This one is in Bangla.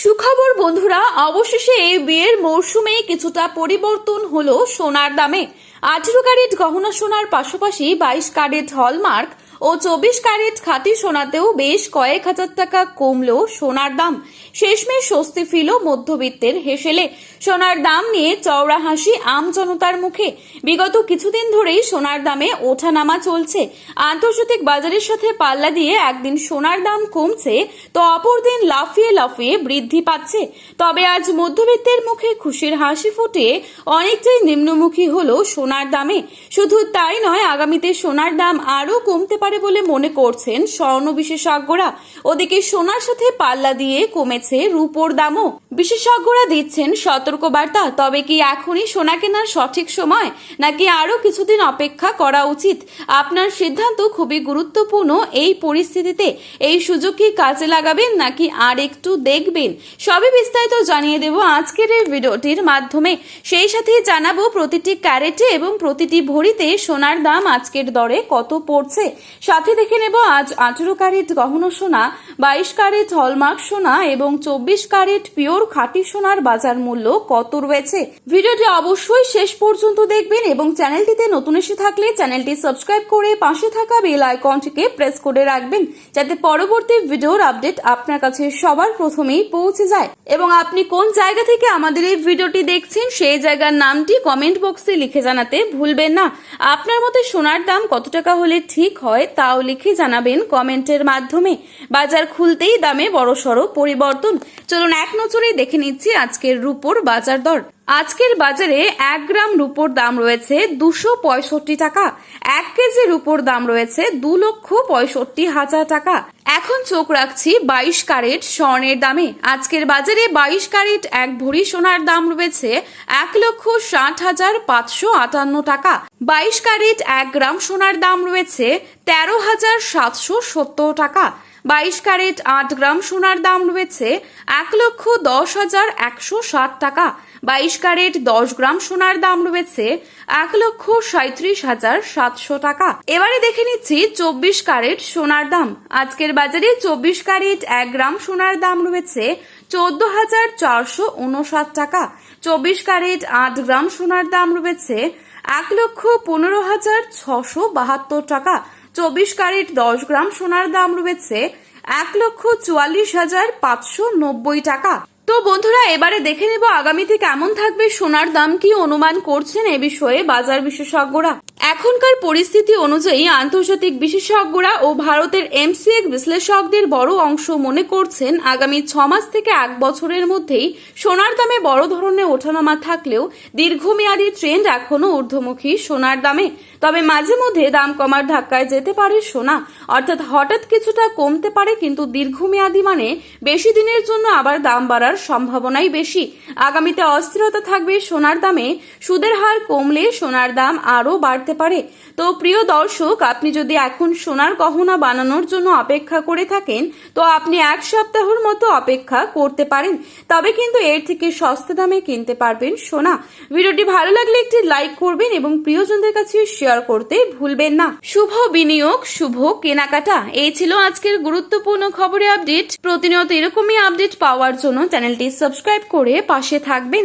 সুখবর বন্ধুরা, অবশেষে এই বিয়ের মরশুমে কিছুটা পরিবর্তন হলো সোনার দামে। 18 ক্যারেট গহনা সোনার পাশাপাশি 22 ক্যারেট হলমার্ক ও 24 ক্যারেট খাঁটি সোনাতেও বেশ কয়েক হাজার টাকা কমলো সোনার দাম। শেষমেশ স্বস্তি ফিরল মধ্যবিত্তের হেসেলে। সোনার দাম নিয়ে চওড়া হাসি আম জনতার মুখে। বিগত কিছুদিন ধরেই সোনার দামে ওঠানামা চলছে। আন্তর্জাতিক বাজারের সাথে পাল্লা দিয়ে একদিন সোনার দাম কমছে তো অপরদিন লাফিয়ে লাফিয়ে বৃদ্ধি পাচ্ছে। তবে আজ মধ্যবিত্তের মুখে খুশির হাসি ফুটিয়ে অনেকটাই নিম্নমুখী হলো সোনার দামে। শুধু তাই নয়, আগামীতে সোনার দাম আরো কমতে পারে বলে মনে করছেন স্বর্ণ বিশেষজ্ঞরা। ওদিকে সোনার সাথে পাল্লা দিয়ে কমেছে রূপোর দামও। বিশেষজ্ঞরা দিচ্ছেন সতর্কবার্তা। তবে কি এখনই সোনা কেনার সঠিক সময়, নাকি আরো কিছুদিন অপেক্ষা করা উচিত? আপনার সিদ্ধান্ত খুবই গুরুত্বপূর্ণ। এই পরিস্থিতিতে এই সুযোগ কি কাজে লাগাবেন নাকি আর একটু দেখবেন, সবই বিস্তারিত জানিয়ে দেব আজকের এই ভিডিওটির মাধ্যমে। সেই সাথে জানাবো প্রতিটি ক্যারেটে এবং প্রতিটি ভরিতে সোনার দাম আজকের দরে কত পড়ছে। সাথে দেখে নেব আজ 18 ক্যারেট গহনা সোনা, 22 ক্যারেট হলমার্ক সোনা এবং 24 ক্যারেট পিওর খাঁটি সোনার বাজার মূল্য কত রয়েছে। ভিডিওটি অবশ্যই শেষ পর্যন্ত দেখবেন এবং চ্যানেলটিতে নতুন এসে থাকলে চ্যানেলটি সাবস্ক্রাইব করে পাশে থাকা বেল আইকনটিকে প্রেস করে রাখবেন, যাতে পরবর্তী ভিডিওর আপডেট আপনার কাছে সবার প্রথমেই পৌঁছে যায়। এবং আপনি কোন জায়গা থেকে আমাদের এই ভিডিওটি দেখছেন সেই জায়গার নামটি কমেন্ট বক্সে লিখে জানাতে ভুলবেন না। আপনার মতে সোনার দাম কত টাকা হলে ঠিক হয় তাও লিখে জানাবেন কমেন্টের মাধ্যমে। বাজার খুলতেই দামে বড়সড় পরিবর্তন। চলুন এক নজরে দেখে নিচ্ছি আজকের রূপোর বাজার দর। আজকের বাজারে 1 গ্রাম রূপোর দাম রয়েছে 265 টাকা। 1 কেজি রূপোর দাম রয়েছে 2,65,000 টাকা। এখন চোখ রাখছি 22 ক্যারেট স্বর্ণের দামে। আজকের বাজারে 22 ক্যারেট এক ভরি সোনার দাম রয়েছে 1,60,558 টাকা। 22 ক্যারেট 1 গ্রাম সোনার দাম রয়েছে 13,770 টাকা। 22 ক্যারেট 8 গ্রাম সোনার দাম রয়েছে 1,10,160 টাকা। 22 ক্যারেট 10 গ্রাম সোনার দাম রয়েছে 1,37,700 টাকা। এবারে দেখে নিচ্ছি 24 ক্যারেট সোনার দাম। আজকের বাজারে 24 ক্যারেট 1 গ্রাম সোনার দাম রয়েছে 14,459 টাকা। 24 ক্যারেট 8 গ্রাম সোনার দাম রয়েছে 1,15,672 টাকা। 24 ক্যারেট 10 গ্রাম সোনার দাম রয়েছে 1,44,590 টাকা। তো বন্ধুরা, এবারে দেখে নেব আগামীতে কেমন থাকবে সোনার দাম, কি অনুমান করছেন এ বিষয়ে বাজার বিশেষজ্ঞরা। এখনকার পরিস্থিতি অনুযায়ী আন্তর্জাতিক বিশেষজ্ঞরা ও ভারতের এমসিএক্স বিশ্লেষকদের বড় অংশ মনে করছেন আগামী 6 মাস থেকে 1 বছরের মধ্যেই সোনার দামে বড় ধরনের ওঠানামা থাকলেও দীর্ঘমেয়াদী ট্রেন্ড এখনো ঊর্ধ্বমুখী সোনার দামে। তবে মাঝে মধ্যে দাম কমার ধাক্কায় যেতে পারে সোনা, অর্থাৎ হঠাৎ কিছুটা কমতে পারে, কিন্তু দীর্ঘমেয়াদী মানে বেশি দিনের জন্য আবার দাম বাড়ার সম্ভাবনাই বেশি। আগামীতে অস্থিরতা থাকবে সোনার দামে। সুদের হার কমলে সোনার দাম আরো বাড়তে পারে। তো প্রিয় দর্শক, আপনি যদি এখন সোনার গহনা বানানোর জন্য অপেক্ষা করে থাকেন তো আপনি 1 সপ্তাহের মতো অপেক্ষা করতে পারেন। তবে কিন্তু এর থেকে সস্তা দামে কিনতে পারবেন সোনা। ভিডিওটি ভালো লাগলে একটি লাইক করবেন এবং প্রিয়জনদের কাছে শেয়ার করতে ভুলবেন না। শুভ বিনিয়োগ, শুভ কেনাকাটা। এই ছিল আজকের গুরুত্বপূর্ণ খবরের আপডেট। প্রতিনিয়ত এরকমই আপডেট পাওয়ার জন্য চ্যানেলটি সাবস্ক্রাইব করে পাশে থাকবেন।